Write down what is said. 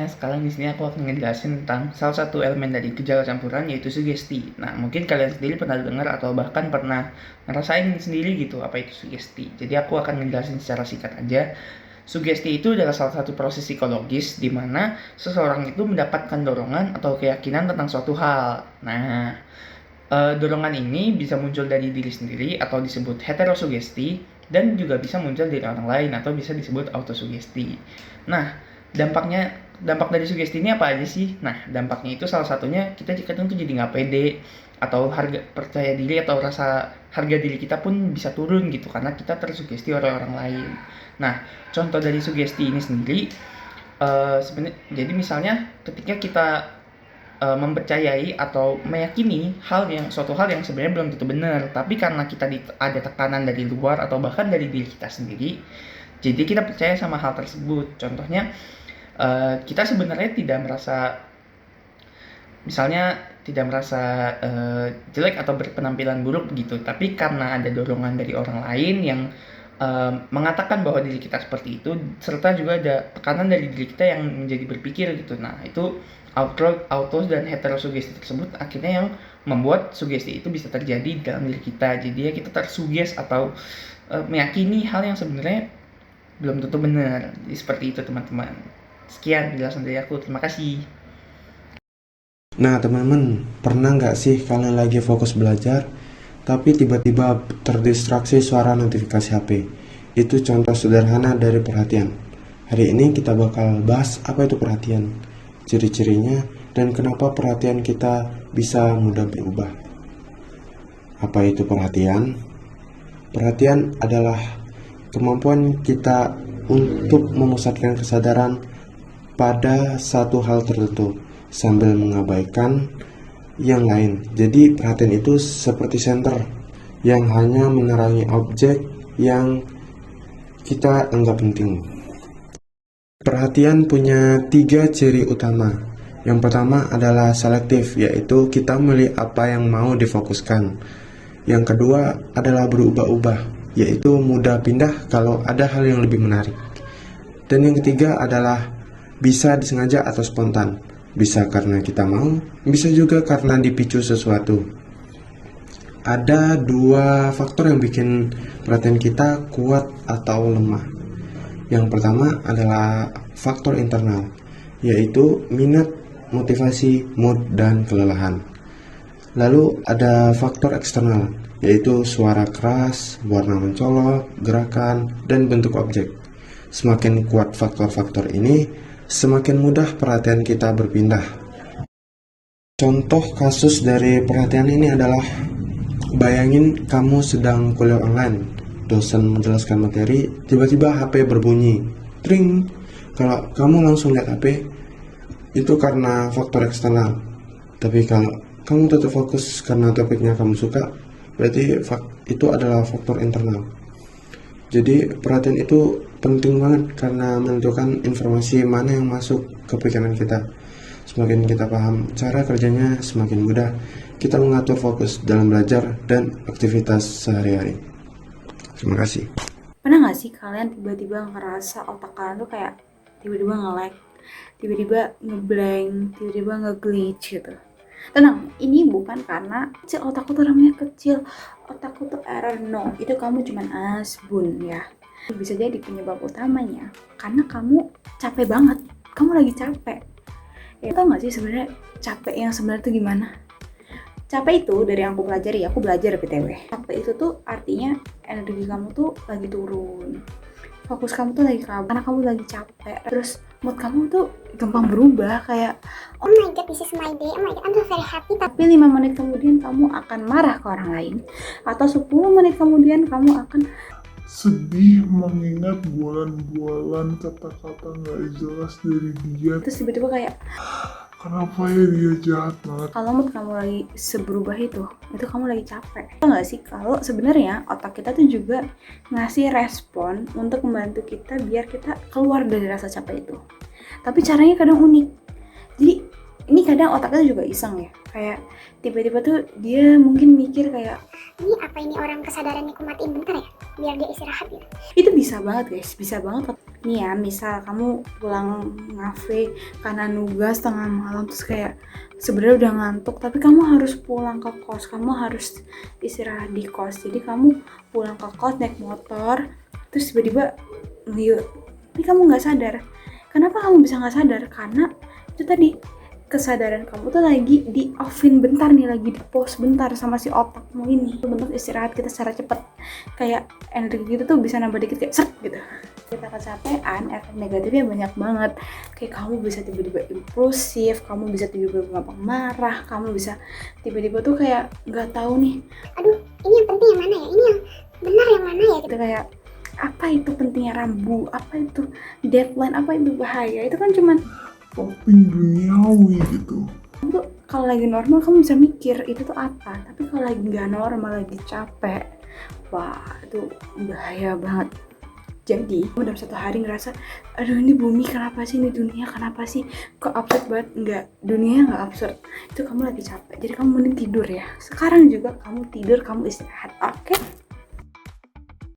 sekarang di sini aku akan ngejelasin tentang salah satu elemen dari gejala campuran yaitu sugesti. Nah, mungkin kalian sendiri pernah dengar atau bahkan pernah ngerasain sendiri gitu apa itu sugesti. Jadi aku akan ngejelasin secara singkat aja. Sugesti itu adalah salah satu proses psikologis di mana seseorang itu mendapatkan dorongan atau keyakinan tentang suatu hal. Nah, dorongan ini bisa muncul dari diri sendiri atau disebut heterosugesti dan juga bisa muncul dari orang lain atau bisa disebut autosugesti. Nah, dampak dari sugesti ini apa aja sih? Nah, dampaknya itu salah satunya kita kadang tuh jadi nggak pede atau harga percaya diri atau rasa harga diri kita pun bisa turun gitu karena kita tersugesti oleh orang lain. Nah, contoh dari sugesti ini sendiri sebenarnya jadi misalnya ketika kita mempercayai atau meyakini suatu hal yang sebenarnya belum tentu benar, tapi karena kita ada tekanan dari luar atau bahkan dari diri kita sendiri, jadi kita percaya sama hal tersebut. Contohnya, kita sebenarnya tidak merasa jelek atau berpenampilan buruk gitu, tapi karena ada dorongan dari orang lain yang mengatakan bahwa diri kita seperti itu, serta juga ada tekanan dari diri kita yang menjadi berpikir gitu. Nah, itu auto dan heterosugesti tersebut akhirnya yang membuat sugesti itu bisa terjadi dalam diri kita. Jadi ya kita tersuges atau meyakini hal yang sebenarnya belum tentu benar. Jadi seperti itu teman-teman. Sekian penjelasan dari aku. Terima kasih. Nah teman-teman, pernah nggak sih kalian lagi fokus belajar, tapi tiba-tiba terdistraksi suara notifikasi HP? Itu contoh sederhana dari perhatian. Hari ini kita bakal bahas apa itu perhatian, ciri-cirinya, dan kenapa perhatian kita bisa mudah berubah. Apa itu perhatian? Perhatian adalah kemampuan kita untuk memusatkan kesadaran pada satu hal tertentu sambil mengabaikan yang lain. Jadi perhatian itu seperti senter yang hanya menerangi objek yang kita anggap penting. Perhatian punya 3 ciri utama. Yang pertama adalah selektif, yaitu kita memilih apa yang mau difokuskan. Yang kedua adalah berubah-ubah, yaitu mudah pindah kalau ada hal yang lebih menarik. Dan yang ketiga adalah bisa disengaja atau spontan. Bisa karena kita mau, bisa juga karena dipicu sesuatu. Ada 2 faktor yang bikin perhatian kita kuat atau lemah. Yang pertama adalah faktor internal, yaitu minat, motivasi, mood, dan kelelahan. Lalu ada faktor eksternal, yaitu suara keras, warna mencolok, gerakan, dan bentuk objek. Semakin kuat faktor-faktor ini, semakin mudah perhatian kita berpindah. Contoh kasus dari perhatian ini adalah, bayangin kamu sedang kuliah online, dosen menjelaskan materi, tiba-tiba HP berbunyi, tring. Kalau kamu langsung lihat HP, itu karena faktor eksternal. Tapi kalau kamu tetap fokus karena topiknya kamu suka, berarti itu adalah faktor internal. Jadi perhatian itu penting banget karena menentukan informasi mana yang masuk ke pikiran kita. Semakin kita paham cara kerjanya, semakin mudah kita mengatur fokus dalam belajar dan aktivitas sehari-hari. Terima kasih. Pernah gak sih kalian tiba-tiba ngerasa otak kalian tuh kayak tiba-tiba nge-lag, tiba-tiba ngeblank, tiba-tiba nge-glitch gitu? Tenang, ini bukan karena otakku tuh ramenya kecil, otakku tuh error, no. Itu kamu cuman asbun ya. Bisa jadi penyebab utamanya karena kamu capek banget, kamu lagi capek. Ya, tau gak sih sebenarnya capek yang sebenarnya tuh gimana? Capek itu dari yang aku pelajari, aku belajar BTW. Capek itu tuh artinya energi kamu tuh lagi turun, fokus kamu tuh lagi kabur karena kamu lagi capek. Terus mood kamu tuh gampang berubah, kayak oh my god, this is my day, oh my god, I'm so very happy. Tapi 5 menit kemudian kamu akan marah ke orang lain, atau 10 menit kemudian kamu akan sedih mengingat bualan-bualan kata-kata gak jelas dari dia. terus tiba-tiba kayak, Kenapa ya dia jahat banget? kalau mood kamu lagi seberubah itu kamu lagi capek. Tahu nggak sih kalau sebenarnya otak kita tuh juga ngasih respon untuk membantu kita biar kita keluar dari rasa capek itu. Tapi caranya kadang unik. Jadi ini kadang otaknya juga iseng ya, kayak tiba-tiba tuh dia mungkin mikir kayak Ini apa ini orang kesadarannya aku matiin bentar ya? Biar dia istirahat gitu. itu bisa banget guys, bisa banget. Nih ya, misal kamu pulang ngafe karena nugas tengah malam, terus kayak sebenarnya udah ngantuk tapi kamu harus pulang ke kos, kamu harus istirahat di kos. Jadi kamu pulang ke kos naik motor, terus tiba-tiba ngeyuk, tapi kamu nggak sadar. Kenapa kamu bisa nggak sadar? Karena itu tadi, kesadaran kamu tuh lagi di offin bentar nih, lagi di pause bentar sama si otakmu ini. Itu bentuk istirahat kita secara cepet, kayak energi gitu tuh bisa nambah dikit kayak seret gitu. Kita kecapean, efek negatifnya banyak banget. Kayak kamu bisa tiba-tiba impulsif, kamu bisa tiba-tiba gampang marah, kamu bisa tiba-tiba tuh kayak nggak tahu nih, Aduh, ini yang penting yang mana ya? Ini yang benar yang mana ya? kita kayak apa itu pentingnya rambu, apa itu deadline, apa itu bahaya. Itu kan cuman Penting duniawi gitu. kamu tuh kalau lagi normal kamu bisa mikir itu tuh apa, tapi kalau lagi nggak normal, lagi capek, wah itu bahaya banget. Jadi kamu dalam satu hari ngerasa, aduh ini bumi kenapa sih, ini dunia kenapa sih, kok absurd banget. Enggak, dunia nggak absurd, itu kamu lagi capek. Jadi kamu mending tidur ya, sekarang juga kamu tidur, kamu istirahat, oke?